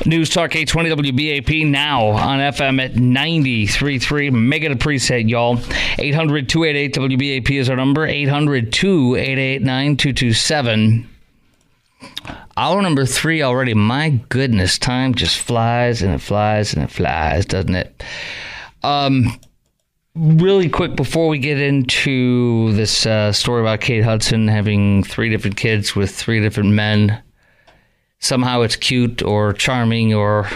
News Talk 820 WBAP now on FM at 93.3. Make it a preset, y'all. 800-288-WBAP is our number. 800-288-9227. Hour number 3 already. My goodness, time just flies and it flies and it flies, doesn't it? Really quick before we get into this story about Kate Hudson having 3 different kids with 3 different men. Somehow it's cute or charming or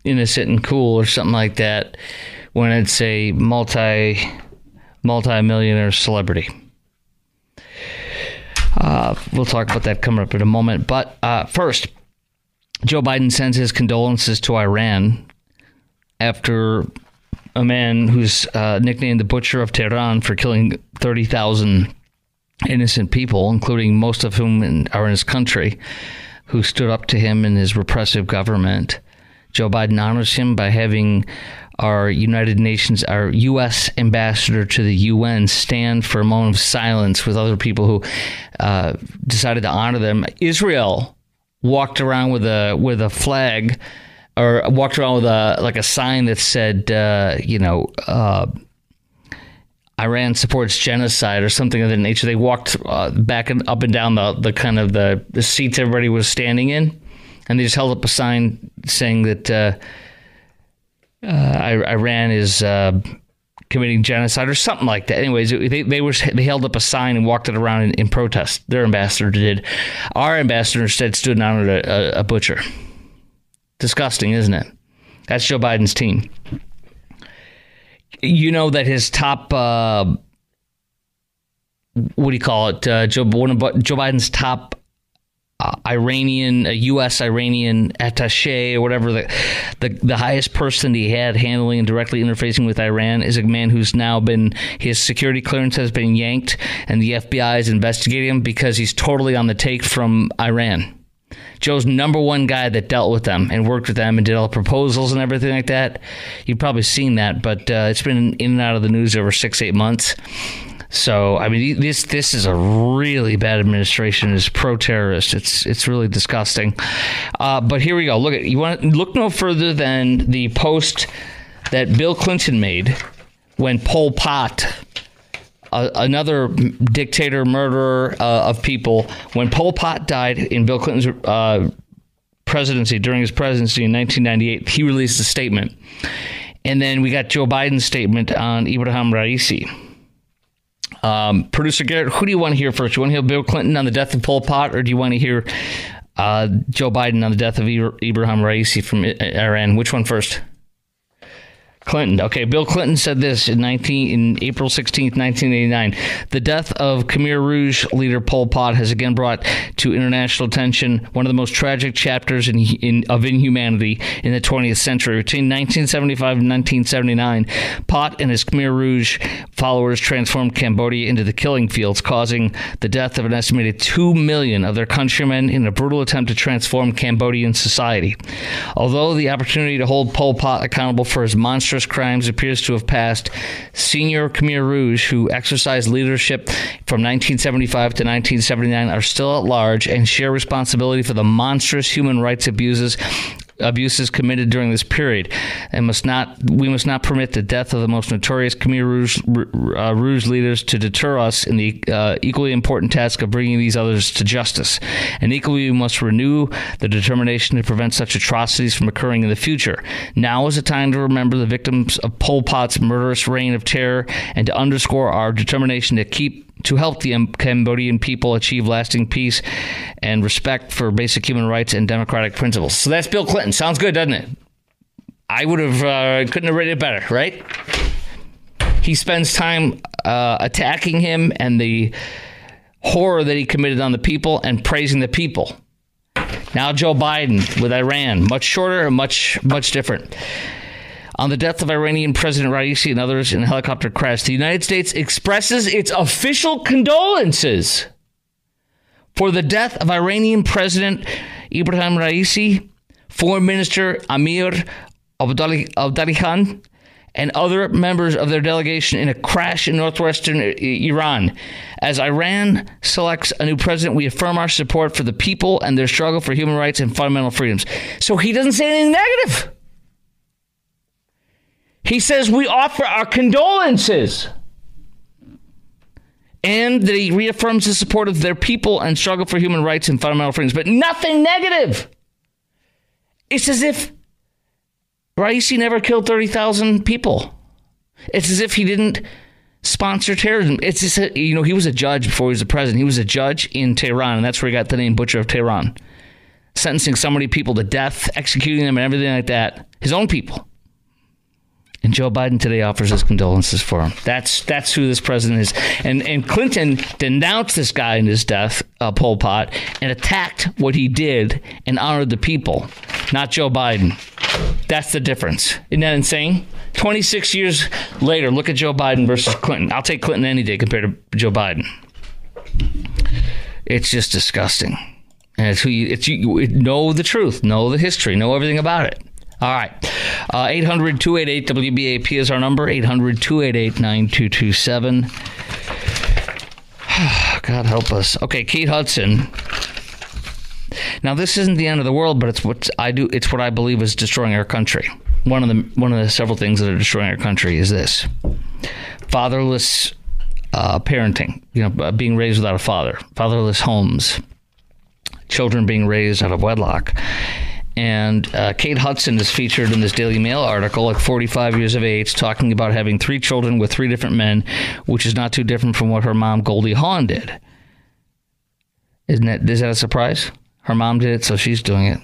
innocent and cool or something like that when it's a multi-millionaire celebrity. We'll talk about that coming up in a moment. But first, Joe Biden sends his condolences to Iran after a man who's nicknamed the Butcher of Tehran for killing 30,000 innocent people, including most of whom are in his country, who stood up to him and his repressive government. Joe Biden honors him by having our United Nations, our U.S. ambassador to the UN, stand for a moment of silence with other people who decided to honor them. Israel walked around with a flag, or walked around with a sign that said, Iran supports genocide or something of that nature. They walked back and up and down the kind of the seats everybody was standing in, and they just held up a sign saying that Iran is committing genocide or something like that. Anyways, they held up a sign and walked it around in protest. Their ambassador did. Our ambassador instead stood and honored a butcher. Disgusting, isn't it? That's Joe Biden's team. You know that his top, Joe Biden's top U.S. Iranian attaché, or whatever, the highest person he had handling and directly interfacing with Iran is a man who's now been, his security clearance has been yanked, and the FBI is investigating him because he's totally on the take from Iran. Joe's number one guy that dealt with them and worked with them and did all the proposals and everything like that. You've probably seen that, but it's been in and out of the news over 6-8 months. So, I mean, this is a really bad administration. It's pro-terrorist. It's really disgusting. But here we go. You want to look no further than the post that Bill Clinton made when Pol Pot, another dictator, murderer of people, when Pol Pot died in Bill Clinton's presidency, during his presidency in 1998, he released a statement. And then we got Joe Biden's statement on Ibrahim Raisi. Producer Garrett, who do you want to hear first? Do you want to hear Bill Clinton on the death of Pol Pot, or do you want to hear Joe Biden on the death of Ibrahim Raisi from Iran? Which one first? Clinton. Okay, Bill Clinton said this in April 16th, 1989. The death of Khmer Rouge leader Pol Pot has again brought to international attention one of the most tragic chapters of inhumanity in the 20th century. Between 1975 and 1979, Pot and his Khmer Rouge followers transformed Cambodia into the killing fields, causing the death of an estimated 2 million of their countrymen in a brutal attempt to transform Cambodian society. Although the opportunity to hold Pol Pot accountable for his monstrous crimes appears to have passed, senior Khmer Rouge, who exercised leadership from 1975 to 1979, are still at large and share responsibility for the monstrous human rights abuses committed during this period, and we must not permit the death of the most notorious Khmer Rouge leaders to deter us in the equally important task of bringing these others to justice. And equally, we must renew the determination to prevent such atrocities from occurring in the future. Now is the time to remember the victims of Pol Pot's murderous reign of terror and to underscore our determination to help the Cambodian people achieve lasting peace and respect for basic human rights and democratic principles. So that's Bill Clinton. Sounds good, doesn't it? I would have couldn't have written it better, right? He spends time attacking him and the horror that he committed on the people and praising the people. Now Joe Biden with Iran, much shorter and much different. On the death of Iranian President Raisi and others in a helicopter crash, the United States expresses its official condolences for the death of Iranian President Ibrahim Raisi, Foreign Minister Amir Abdullahian, and other members of their delegation in a crash in northwestern Iran. As Iran selects a new president, we affirm our support for the people and their struggle for human rights and fundamental freedoms. So he doesn't say anything negative. He says we offer our condolences. And that he reaffirms his support of their people and struggle for human rights and fundamental freedoms. But nothing negative. It's as if Raisi never killed 30,000 people. It's as if he didn't sponsor terrorism. It's just, he was a judge before he was a president. He was a judge in Tehran, and that's where he got the name Butcher of Tehran. Sentencing so many people to death, executing them and everything like that. His own people. And Joe Biden today offers his condolences for him. That's who this president is. And Clinton denounced this guy in his death, Pol Pot, and attacked what he did and honored the people, not Joe Biden. That's the difference. Isn't that insane? 26 years later, look at Joe Biden versus Clinton. I'll take Clinton any day compared to Joe Biden. It's just disgusting. And you know the truth, know the history, know everything about it. All right. 800-288-WBAP is our number. 800-288-9227. God help us. Okay, Kate Hudson. Now, this isn't the end of the world, but it's what I do. It's what I believe is destroying our country. One of the several things that are destroying our country is this: fatherless parenting. Being raised without a father, fatherless homes, children being raised out of wedlock. And Kate Hudson is featured in this Daily Mail article at 45 years of age, talking about having 3 children with 3 different men, which is not too different from what her mom, Goldie Hawn, did. Is that a surprise? Her mom did it, so she's doing it.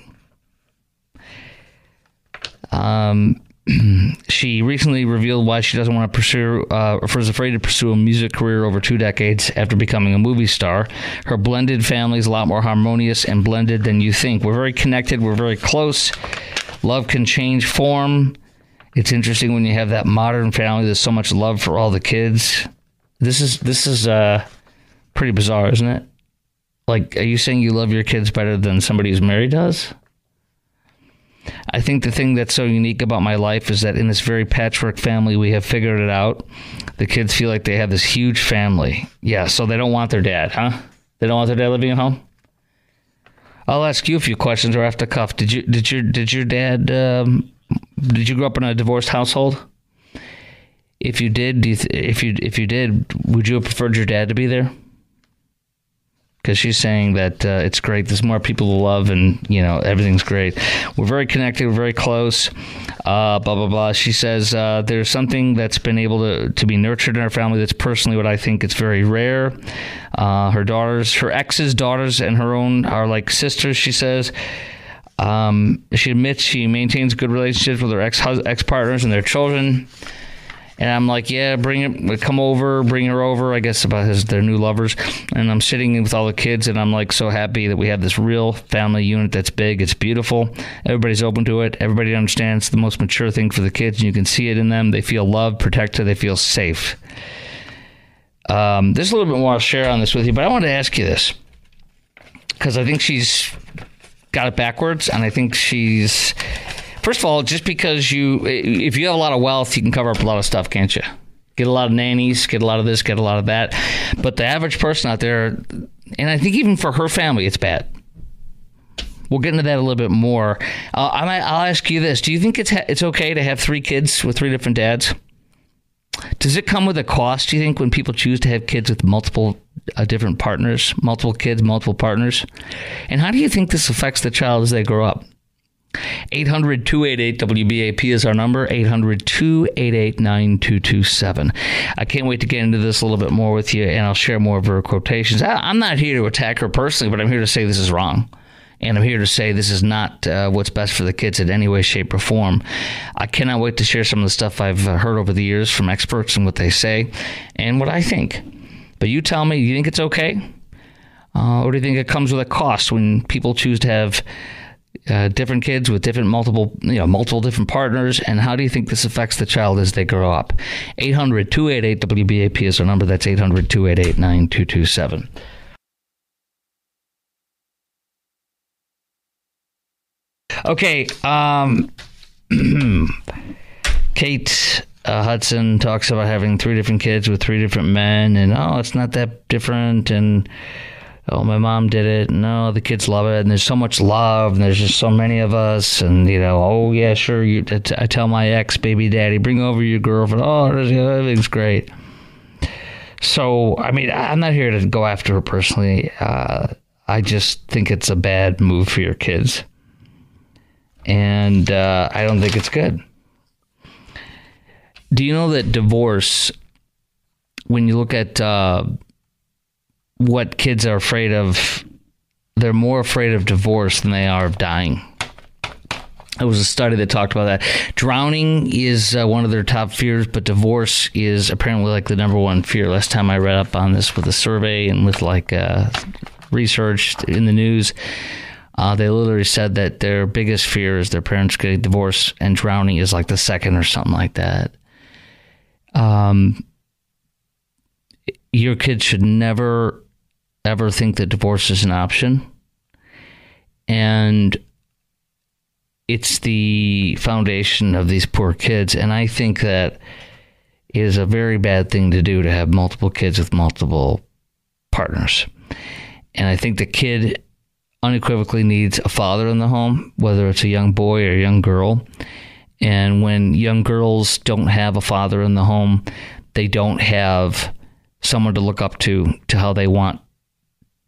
She recently revealed why she doesn't want to pursue, or is afraid to pursue a music career over 2 decades after becoming a movie star. Her blended family is a lot more harmonious and blended than you think. We're very connected. We're very close. Love can change form. It's interesting when you have that modern family. There's so much love for all the kids. This is pretty bizarre, isn't it? Like, are you saying you love your kids better than somebody who's married does? I think the thing that's so unique about my life is that in this very patchwork family, we have figured it out. The kids feel like they have this huge family. Yeah, so they don't want their dad, huh? They don't want their dad living at home? I'll ask you a few questions right off the cuff. Did your dad, did you grow up in a divorced household? If you did, if you did, would you have preferred your dad to be there? Because she's saying that it's great. There's more people to love, and everything's great. We're very connected. We're very close. Blah blah blah. She says there's something that's been able to be nurtured in our family. That's personally what I think. It's very rare. Her daughters, her ex's daughters, and her own are like sisters. She says. She admits she maintains good relationships with her ex partners and their children. And I'm like, yeah, bring her over, I guess, about their new lovers. And I'm sitting with all the kids, and I'm like so happy that we have this real family unit that's big. It's beautiful. Everybody's open to it. Everybody understands it's the most mature thing for the kids, and you can see it in them. They feel loved, protected. They feel safe. There's a little bit more I'll share on this with you, but I want to ask you this, because I think she's got it backwards, and I think she's... First of all, just because if you have a lot of wealth, you can cover up a lot of stuff, can't you? Get a lot of nannies, get a lot of this, get a lot of that. But the average person out there, and I think even for her family, it's bad. We'll get into that a little bit more. I'll ask you this. Do you think it's okay to have 3 kids with 3 different dads? Does it come with a cost, do you think, when people choose to have kids with multiple different partners, multiple kids, multiple partners? And how do you think this affects the child as they grow up? 800-288-WBAP is our number, 800-288-9227. I can't wait to get into this a little bit more with you, and I'll share more of her quotations. I'm not here to attack her personally, but I'm here to say this is wrong. And I'm here to say this is not what's best for the kids in any way, shape, or form. I cannot wait to share some of the stuff I've heard over the years from experts and what they say and what I think. But you tell me, do you think it's okay? Or do you think it comes with a cost when people choose to have different kids with multiple different partners, and how do you think this affects the child as they grow up? 800-288-WBAP is our number. That's 800-288-9227. Okay, Kate Hudson talks about having 3 different kids with 3 different men, and it's not that different, and my mom did it, and the kids love it, and there's so much love, and there's just so many of us, and yeah, sure. I tell my ex-baby daddy, bring over your girlfriend. Everything's great. So, I mean, I'm not here to go after her personally. I just think it's a bad move for your kids, and I don't think it's good. Do you know that divorce, when you look at what kids are afraid of, they're more afraid of divorce than they are of dying? There was a study that talked about that. Drowning is one of their top fears, but divorce is apparently like the number one fear. Last time I read up on this with a survey and with research in the news, they literally said that their biggest fear is their parents getting divorced, and drowning is like the second or something like that. Your kids should never, ever think that divorce is an option. And it's the foundation of these poor kids. And I think that it is a very bad thing to do, to have multiple kids with multiple partners. And I think the kid unequivocally needs a father in the home, whether it's a young boy or a young girl. And when young girls don't have a father in the home, they don't have someone to look up to how they want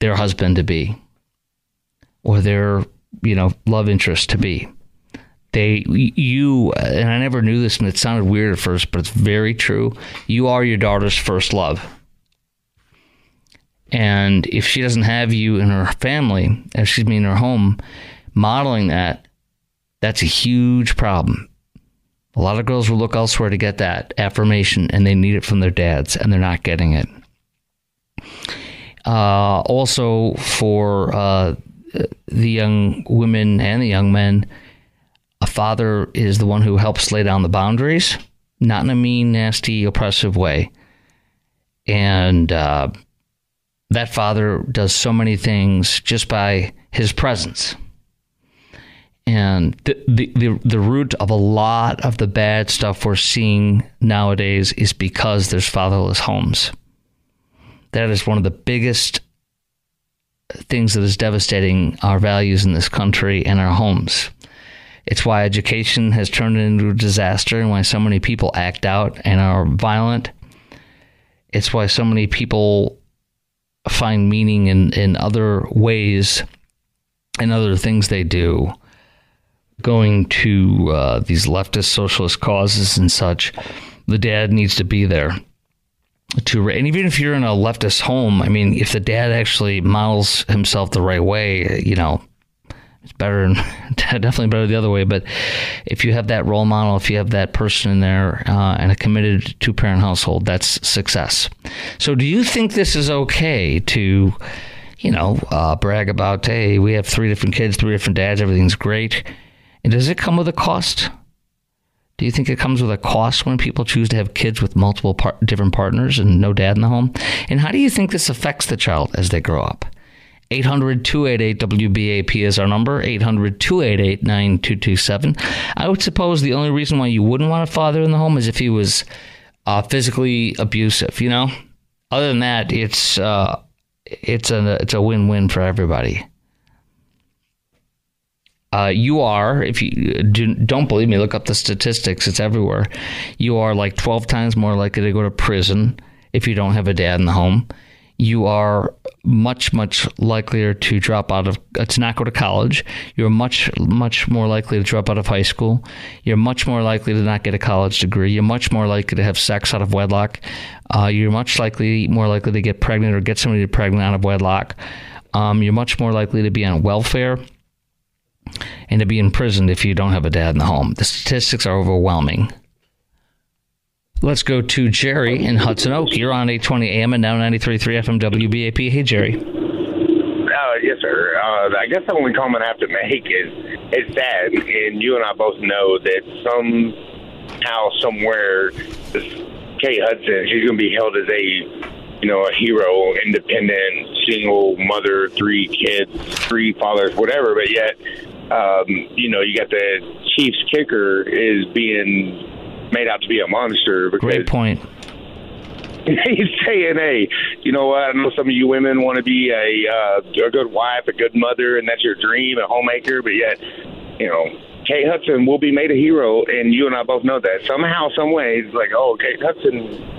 their husband to be, or their, love interest to be. And I never knew this, and it sounded weird at first, but it's very true. You are your daughter's first love. And if she doesn't have you in her family, in her home, modeling that, that's a huge problem. A lot of girls will look elsewhere to get that affirmation, and they need it from their dads, and they're not getting it. Also, for the young women and the young men, a father is the one who helps lay down the boundaries, not in a mean, nasty, oppressive way. And that father does so many things just by his presence. And the root of a lot of the bad stuff we're seeing nowadays is because there's fatherless homes. That is one of the biggest things that is devastating our values in this country and our homes. It's why education has turned into a disaster, and why so many people act out and are violent. It's why so many people find meaning in other ways and other things they do, going to these leftist socialist causes and such. The dad needs to be there. And even if you're in a leftist home, I mean, if the dad actually models himself the right way, it's better, definitely better the other way. But if you have that role model, if you have that person in there and a committed 2-parent household, that's success. So do you think this is okay to, brag about, hey, we have 3 different kids, 3 different dads, everything's great? And does it come with a cost? Do you think it comes with a cost when people choose to have kids with multiple different partners and no dad in the home? And how do you think this affects the child as they grow up? 800-288-WBAP is our number, 800-288-9227. I would suppose the only reason why you wouldn't want a father in the home is if he was physically abusive, Other than that, it's a win-win for everybody. You are, if you don't believe me, look up the statistics. It's everywhere. You are like 12 times more likely to go to prison if you don't have a dad in the home. You are much, much likelier to not go to college. You're much, much more likely to drop out of high school. You're much more likely to not get a college degree. You're much more likely to have sex out of wedlock. You're much more likely to get pregnant or get somebody pregnant out of wedlock. You're much more likely to be on welfare and to be imprisoned if you don't have a dad in the home. The statistics are overwhelming. Let's go to Jerry in Hudson Oak. You're on 820 AM and now 93.3 FM WBAP. Hey, Jerry. Yes, sir. I guess the only comment I have to make is it's sad, and you and I both know that somehow, somewhere, this Kate Hudson, she's going to be held as a hero, independent, single mother, 3 kids, 3 fathers, whatever. But yet, you got the Chiefs kicker is being made out to be a monster. Because Great point. he's saying, hey, you know what? I know some of you women want to be a good wife, a good mother, and that's your dream, a homemaker, but yet, you know, Kate Hudson will be made a hero, and you and I both know that. Somehow, some way, it's like, oh, Kate Hudson.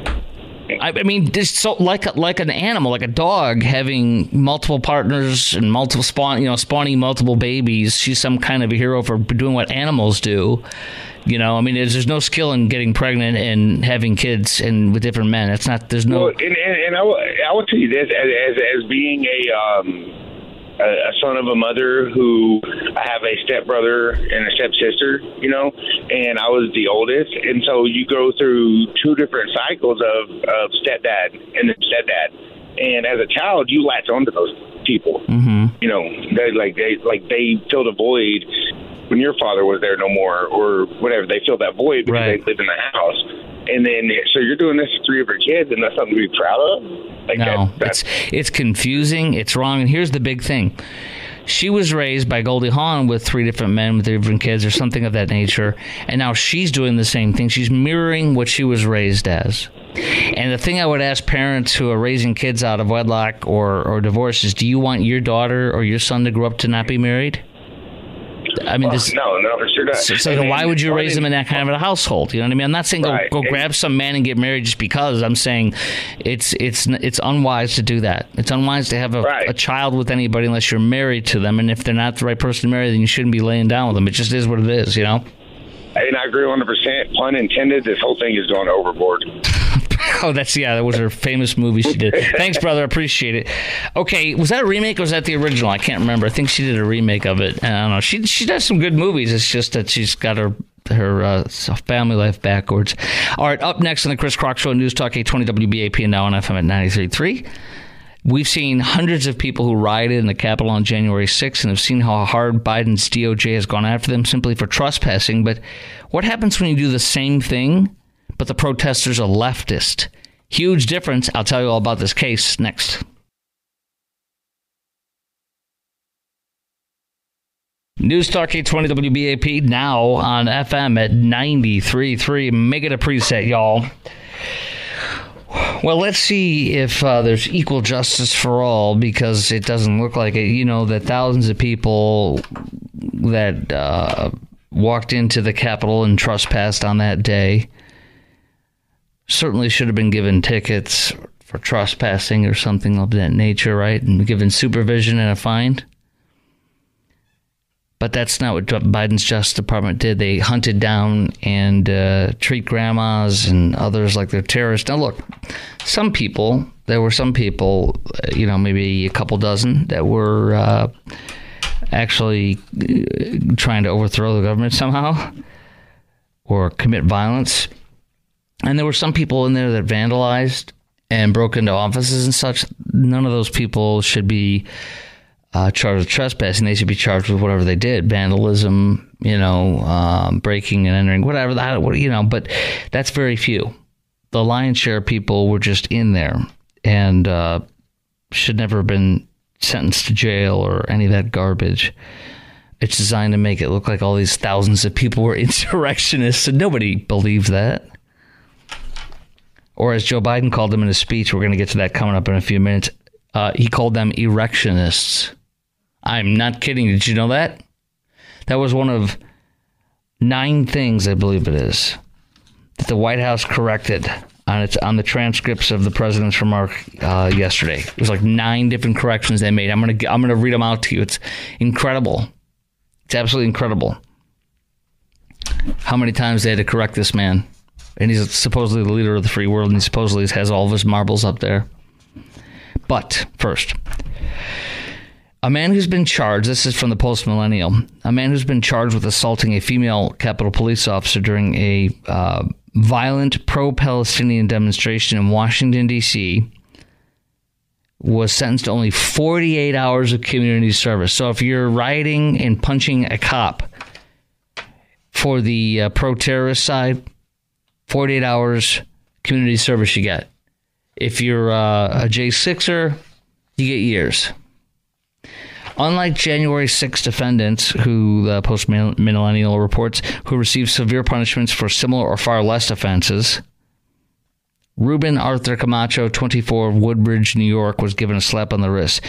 I mean, just so like an animal, like a dog having multiple partners and multiple spawning multiple babies. She's some kind of a hero for doing what animals do. You know, I mean, there's no skill in getting pregnant and having kids and with different men. It's not. There's no. Well, and I will tell you this as being a son of a mother who I have a stepbrother and a stepsister, you know, and I was the oldest. And so you go through two different cycles of stepdad and then stepdad. And as a child, you latch onto those people. Mm-hmm. You know, they fill the void when your father was there no more or whatever. They fill that void because they live in the house. And then, so you're doing this to 3 of your kids, and that's something to be proud of? Like no, it's confusing. It's wrong. And here's the big thing. She was raised by Goldie Hawn with 3 different men with different kids or something of that nature. And now she's doing the same thing. She's mirroring what she was raised as. And the thing I would ask parents who are raising kids out of wedlock or divorce is, do you want your daughter or your son to grow up to not be married? I mean, no, for sure not. So then why would you raise them in that kind of a household? You know what I mean? I'm not saying go grab some man and get married just because. I'm saying it's unwise to do that. It's unwise to have a child with anybody unless you're married to them. And if they're not the right person to marry, then you shouldn't be laying down with them. It just is what it is, you know? And I agree 100%. Pun intended, this whole thing is going overboard. Oh, that was her famous movie she did. Thanks, brother. Appreciate it. Okay, was that a remake or was that the original? I can't remember. I think she did a remake of it. I don't know. She does some good movies. It's just that she's got her family life backwards. All right, up next on the Chris Crock Show, News Talk 820 WBAP and now on FM at 93.3. We've seen hundreds of people who rioted in the Capitol on January 6th and have seen how hard Biden's DOJ has gone after them simply for trespassing. But what happens when you do the same thing, but the protesters are leftist? Huge difference. I'll tell you all about this case next. News Talk 820 WBAP now on FM at 93.3. Make it a preset, y'all. Well, let's see if there's equal justice for all, because it doesn't look like it. You know, that thousands of people that walked into the Capitol and trespassed on that day certainly should have been given tickets for trespassing or something of that nature, right? And given supervision and a fine. But that's not what Biden's Justice Department did. They hunted down and treat grandmas and others like they're terrorists. Now, look, there were some people, maybe a couple dozen that were actually trying to overthrow the government somehow or commit violence. And there were some people in there that vandalized and broke into offices and such. None of those people should be charged with trespassing. They should be charged with whatever they did, vandalism, breaking and entering, whatever, but that's very few. The lion's share of people were just in there and should never have been sentenced to jail or any of that garbage. It's designed to make it look like all these thousands of people were insurrectionists, and nobody believed that. Or as Joe Biden called them in his speech, we're going to get to that coming up in a few minutes, he called them erectionists. I'm not kidding. Did you know that? That was one of 9 things, I believe it is, that the White House corrected on the transcripts of the president's remark yesterday. It was like 9 different corrections they made. I'm gonna read them out to you. It's incredible. It's absolutely incredible how many times they had to correct this man. And he's supposedly the leader of the free world, and he supposedly has all of his marbles up there. But first, a man who's been charged, this is from the Post-Millennial, a man who's been charged with assaulting a female Capitol Police officer during a violent pro-Palestinian demonstration in Washington, D.C., was sentenced to only 48 hours of community service. So if you're rioting and punching a cop for the pro-terrorist side, 48 hours community service you get. If you're a J6er, you get years. Unlike January 6 defendants, who the Post-Millennial reports, who received severe punishments for similar or far less offenses, Ruben Arthur Camacho, 24, of Woodbridge, New York, was given a slap on the wrist.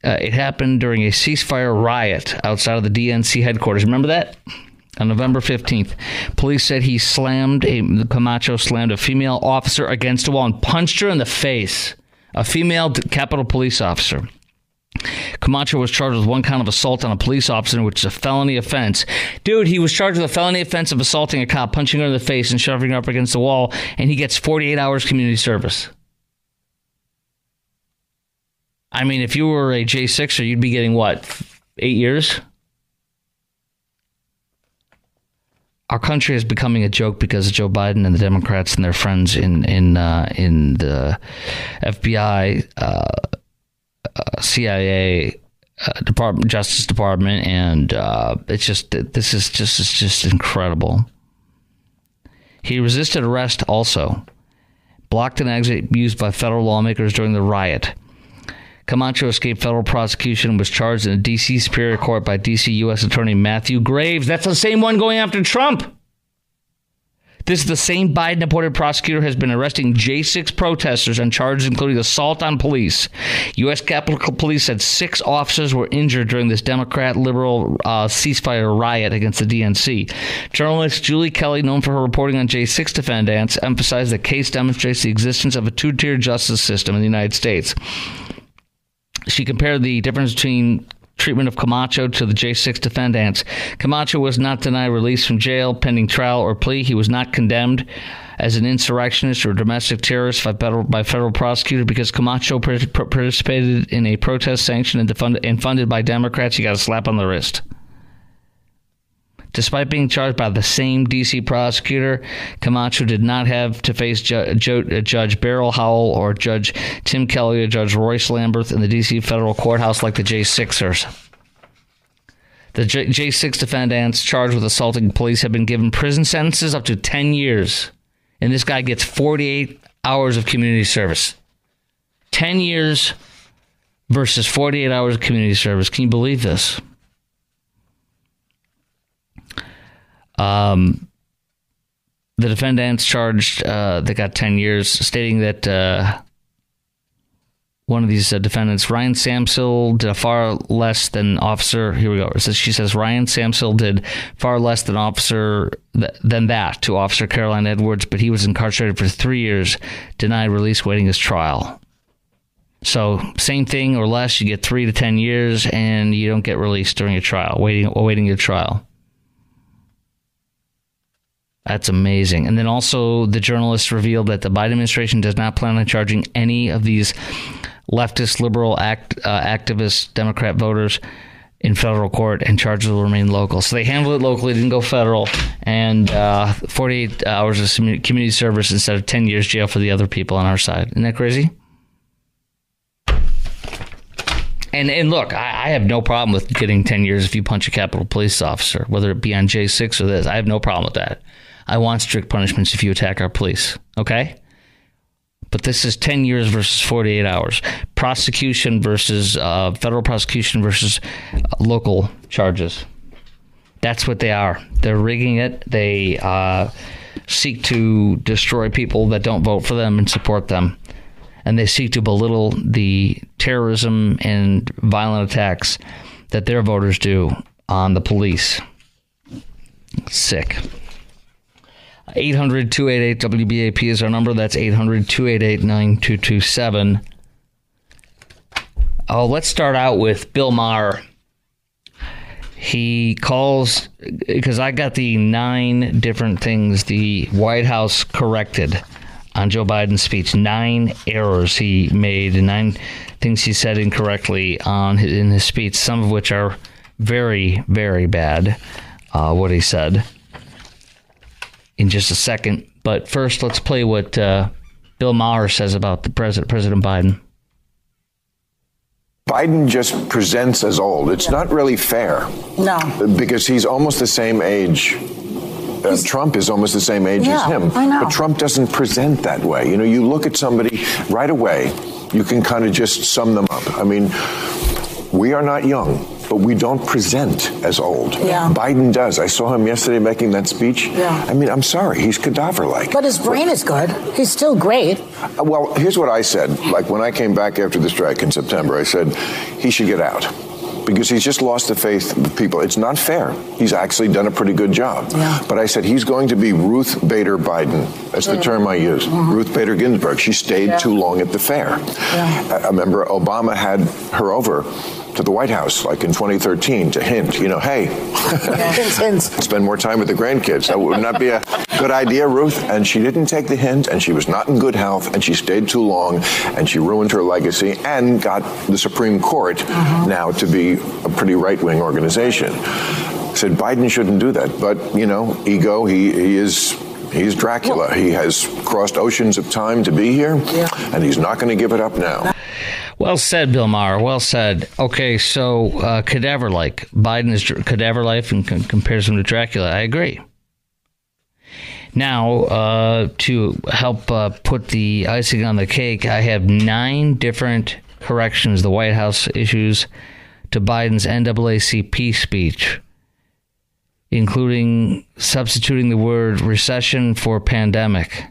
It happened during a ceasefire riot outside of the DNC headquarters. Remember that? On November 15th, police said Camacho slammed a female officer against a wall and punched her in the face. A female Capitol Police officer. Camacho was charged with one count of assault on a police officer, which is a felony offense. Dude, he was charged with a felony offense of assaulting a cop, punching her in the face and shoving her up against the wall, and he gets 48 hours community service. I mean, if you were a J6er, you'd be getting, what, 8 years? Our country is becoming a joke because of Joe Biden and the Democrats and their friends in the FBI, CIA, Justice Department, and this is just incredible. He resisted arrest also, blocked an exit used by federal lawmakers during the riot. Camacho escaped federal prosecution and was charged in a D.C. Superior Court by D.C. U.S. Attorney Matthew Graves. That's the same one going after Trump. This is the same Biden-appointed prosecutor has been arresting J6 protesters on charges including assault on police. U.S. Capitol Police said 6 officers were injured during this Democrat-liberal ceasefire riot against the DNC. Journalist Julie Kelly, known for her reporting on J6 defendants, emphasized the case demonstrates the existence of a two-tier justice system in the United States. She compared the difference between treatment of Camacho to the J6 defendants. Camacho was not denied release from jail pending trial or plea. He was not condemned as an insurrectionist or domestic terrorist by federal prosecutor because Camacho participated in a protest sanctioned and funded by Democrats. He got a slap on the wrist. Despite being charged by the same D.C. prosecutor, Camacho did not have to face Judge Beryl Howell or Judge Tim Kelly or Judge Royce Lamberth in the D.C. federal courthouse like the J6ers. The J6 defendants charged with assaulting police have been given prison sentences up to 10 years, and this guy gets 48 hours of community service. 10 years versus 48 hours of community service. Can you believe this? The defendants charged, they got 10 years, stating that one of these defendants, Ryan Samsil, did a far less than officer. Here we go. She says Ryan Samsil did far less than than that to Officer Caroline Edwards, but he was incarcerated for 3 years, denied release, waiting his trial. So same thing or less, you get 3 to 10 years, and you don't get released during your trial, awaiting your trial. That's amazing. And then also the journalists revealed that the Biden administration does not plan on charging any of these leftist, liberal, activist Democrat voters in federal court, and charges will remain local. So they handled it locally, didn't go federal, and 48 hours of community service instead of 10 years jail for the other people on our side. Isn't that crazy? And look, I have no problem with getting 10 years if you punch a Capitol Police officer, whether it be on J6 or this. I have no problem with that. I want strict punishments if you attack our police, okay? But this is 10 years versus 48 hours. Prosecution versus federal prosecution versus local charges. That's what they are. They're rigging it. They seek to destroy people that don't vote for them and support them. And they seek to belittle the terrorism and violent attacks that their voters do on the police. Sick. 800-288-WBAP is our number. That's 800-288-9227. Oh, let's start out with Bill Maher. He calls, because I got the 9 different things the White House corrected on Joe Biden's speech. 9 errors he made and 9 things he said incorrectly in his speech, some of which are very, very bad, what he said, in just a second. But first, let's play what Bill Maher says about the President Biden. Biden just presents as old. It's not really fair. No. Because he's almost the same age. Trump is almost the same age as him. I know. But Trump doesn't present that way. You know, you look at somebody right away, you can kind of just sum them up. I mean, we are not young, but we don't present as old. Yeah. Biden does. I saw him yesterday making that speech. Yeah. I mean, I'm sorry, he's cadaver-like. But his brain is good. He's still great. Well, here's what I said. Like, when I came back after the strike in September, I said, he should get out. Because he's just lost the faith of people. It's not fair. He's actually done a pretty good job. Yeah. But I said he's going to be Ruth Bader Biden. That's the term I use. Ruth Bader Ginsburg. She stayed too long at the fair. Yeah. I remember Obama had her over to the White House, like in 2013, to hint, hey, spend more time with the grandkids. That would not be a good idea, Ruth. And she didn't take the hint, and she was not in good health, and she stayed too long, and she ruined her legacy and got the Supreme Court now to be a pretty right-wing organization. I said Biden shouldn't do that, but, ego, he's Dracula. He has crossed oceans of time to be here, and he's not going to give it up now. Well said, Bill Maher. Well said. Okay, so cadaver-like. Biden is cadaver-like in comparison to Dracula. I agree. Now, to help put the icing on the cake, I have 9 different corrections the White House issues to Biden's NAACP speech, including substituting the word recession for pandemic.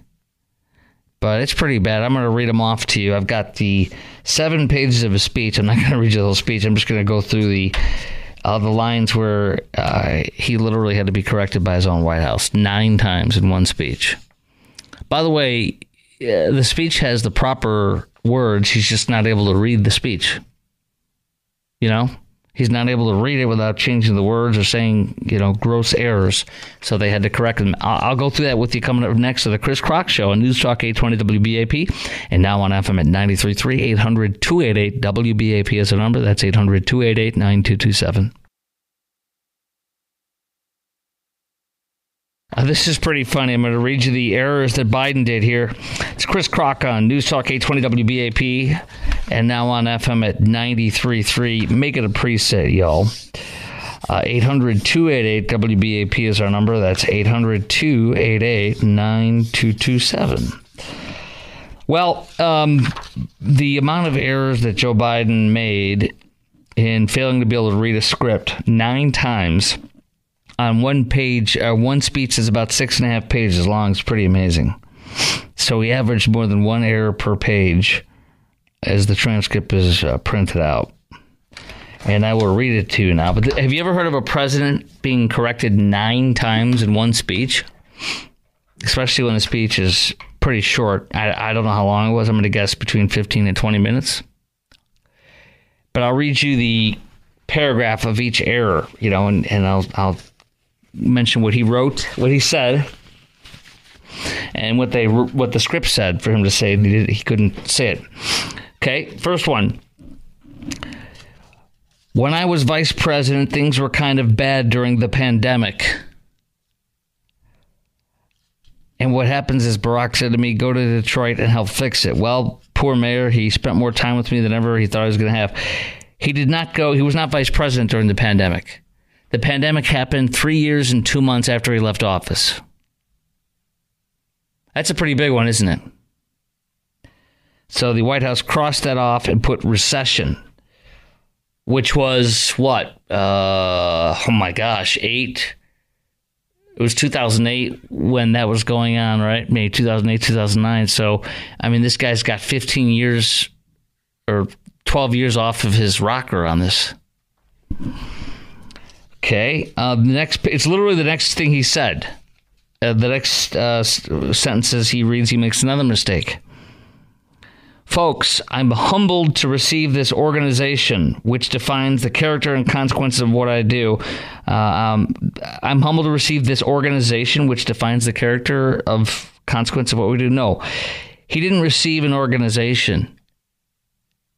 But it's pretty bad. I'm going to read them off to you. I've got the 7 pages of a speech. I'm not going to read you the whole speech. I'm just going to go through the lines where he literally had to be corrected by his own White House 9 times in one speech. By the way, the speech has the proper words. He's just not able to read the speech. He's not able to read it without changing the words or saying, gross errors. So they had to correct them. I'll go through that with you coming up next to the Chris Crock Show on News Talk 820 WBAP. And now on FM at 93.3, 800-288 WBAP is the number. That's 800-288-9227. This is pretty funny. I'm going to read you the errors that Biden did here. It's Chris Crock on News Talk 820 WBAP and now on FM at 93.3. Make it a preset, y'all. 800-288 WBAP is our number. That's 800-288-9227. Well, the amount of errors that Joe Biden made in failing to be able to read a script 9 times on one page, one speech is about 6.5 pages long. It's pretty amazing. So he averaged more than 1 error per page as the transcript is printed out. And I will read it to you now. But have you ever heard of a president being corrected 9 times in one speech? Especially when the speech is pretty short. I don't know how long it was. I'm going to guess between 15 and 20 minutes. But I'll read you the paragraph of each error, and I'll mention what he wrote, what he said, and what the script said for him to say. He couldn't say it. Okay, first one. When I was vice president, things were kind of bad during the pandemic. And what happens is Barack said to me, go to Detroit and help fix it. Well, poor mayor, he spent more time with me than ever he thought he was going to have. He did not go. He was not vice president during the pandemic. The pandemic happened 3 years and 2 months after he left office. That's a pretty big one, isn't it? So the White House crossed that off and put recession, which was what? Oh my gosh, 8. It was 2008 when that was going on, right? Maybe 2008, 2009. So, I mean, this guy's got 15 years or 12 years off of his rocker on this. Okay. It's literally the next thing he said. The next sentences he reads, he makes another mistake. Folks, I'm humbled to receive this organization, which defines the character and consequences of what I do. I'm humbled to receive this organization, which defines the character of consequence of what we do. No, he didn't receive an organization.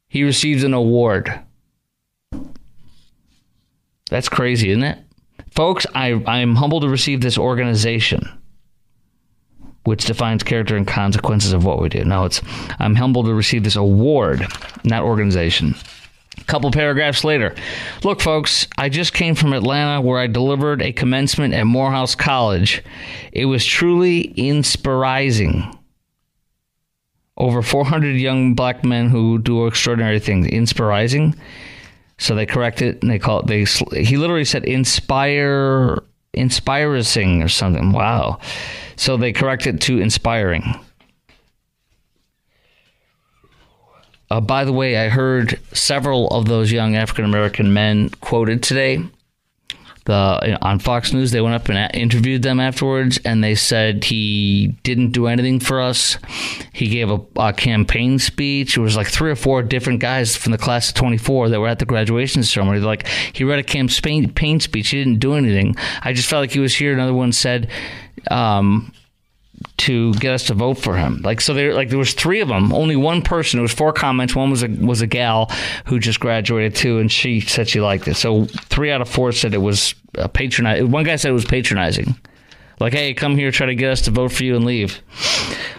He received an award. That's crazy, isn't it? Folks, I'm humbled to receive this organization, which defines character and consequences of what we do. No, I'm humbled to receive this award, not organization. A couple paragraphs later. Look, folks, I just came from Atlanta where I delivered a commencement at Morehouse College. It was truly inspiring. Over 400 young black men who do extraordinary things. Inspiring? So they corrected and he literally said inspiring or something. Wow. So they corrected to inspiring. By the way, I heard several of those young African-American men quoted today. On Fox News, they went up and interviewed them afterwards, and they said he didn't do anything for us. He gave a campaign speech. It was like 3 or 4 different guys from the class of 24 that were at the graduation ceremony. Like, he read a campaign speech. He didn't do anything. I just felt like he was here. Another one said to get us to vote for him. There was 3 of them. Only one person. It was 4 comments. One was a gal who just graduated too, and she said she liked it. So 3 out of 4 said it was patronizing. One guy said it was patronizing. Like, hey, come here, try to get us to vote for you and leave.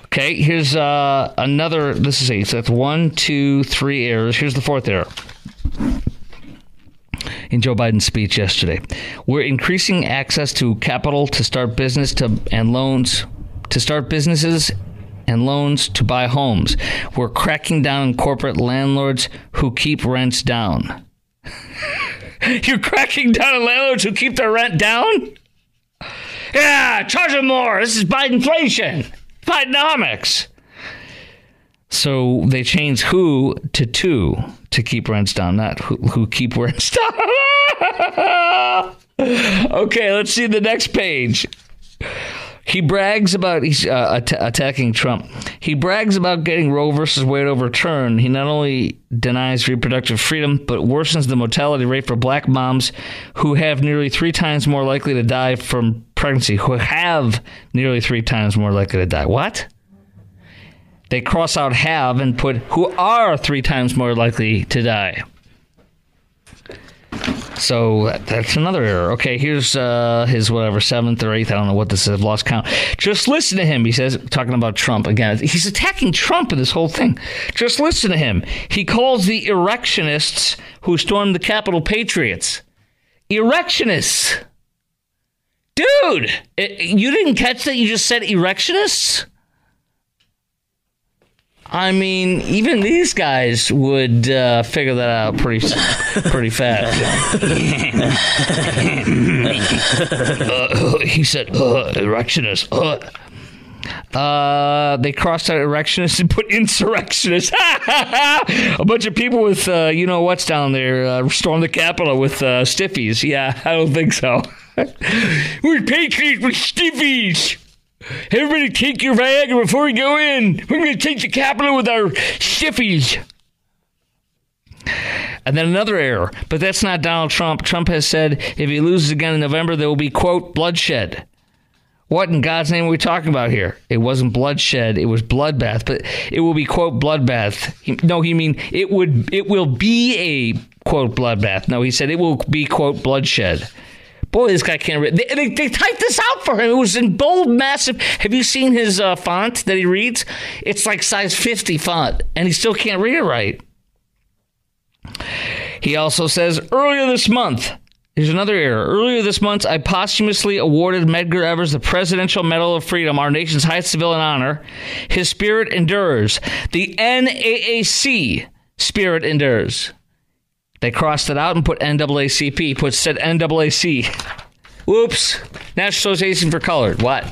Okay, here's another. This is 8. So that's 1, 2, 3 errors. Here's the 4th error. In Joe Biden's speech yesterday, we're increasing access to capital to start businesses and loans to buy homes. We're cracking down on corporate landlords who keep rents down. You're cracking down on landlords who keep their rent down? Yeah, charge them more. This is Bidenflation. Bidenomics. So they changed who to to keep rents down, not who keep rents down. Okay, let's see the next page. He brags about attacking Trump. He brags about getting Roe versus Wade overturned. He not only denies reproductive freedom, but worsens the mortality rate for black moms who have nearly 3 times more likely to die from pregnancy. Who have nearly 3 times more likely to die. What? They cross out have and put who are 3 times more likely to die. So that's another error. Okay, here's his 7th or 8th. I don't know what this is. I've lost count. Just listen to him, he says, talking about Trump. Again, he's attacking Trump in this whole thing. Just listen to him. He calls the erectionists who stormed the Capitol patriots. Erectionists. Dude, you didn't catch that? You just said erectionists? I mean, even these guys would figure that out pretty fast. He said, erectionists. They crossed out erectionists and put insurrectionists. A bunch of people with, what's down there, stormed the Capitol with stiffies. Yeah, I don't think so. We're patriots with stiffies. Everybody take your Viagra before we go in. We're going to take the Capitol with our stiffies. And then another error, but that's not Donald Trump. Trump has said if he loses again in November, there will be, quote, bloodshed. What in God's name are we talking about here? It wasn't bloodshed, it was bloodbath, but it will be, quote, bloodbath. No, you mean it will be a, quote, bloodbath. No, he said it will be, quote, bloodshed. Boy, this guy can't read. They typed this out for him. It was in bold, massive. Have you seen his font that he reads? It's like size 50 font, and he still can't read it right. He also says, earlier this month, here's another error. Earlier this month, I posthumously awarded Medgar Evers the Presidential Medal of Freedom, our nation's highest civilian honor. His spirit endures. The NAAC spirit endures. They crossed it out and put NAACP, said NAAC. Whoops. National Association for Colored. What?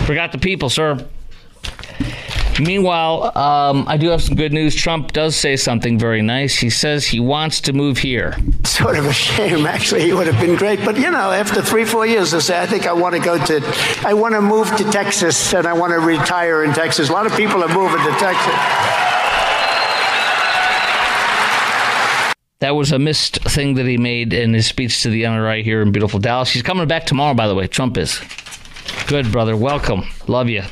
Forgot the people, sir. Meanwhile, I do have some good news. Trump does say something very nice. He says he wants to move here. Sort of a shame, actually. He would have been great. But, after 3-4 years, I say, I think I want to move to Texas, and I want to retire in Texas. A lot of people are moving to Texas. That was a missed thing that he made in his speech to the NRA here in beautiful Dallas. He's coming back tomorrow, by the way. Trump is. Good, brother. Welcome. Love you.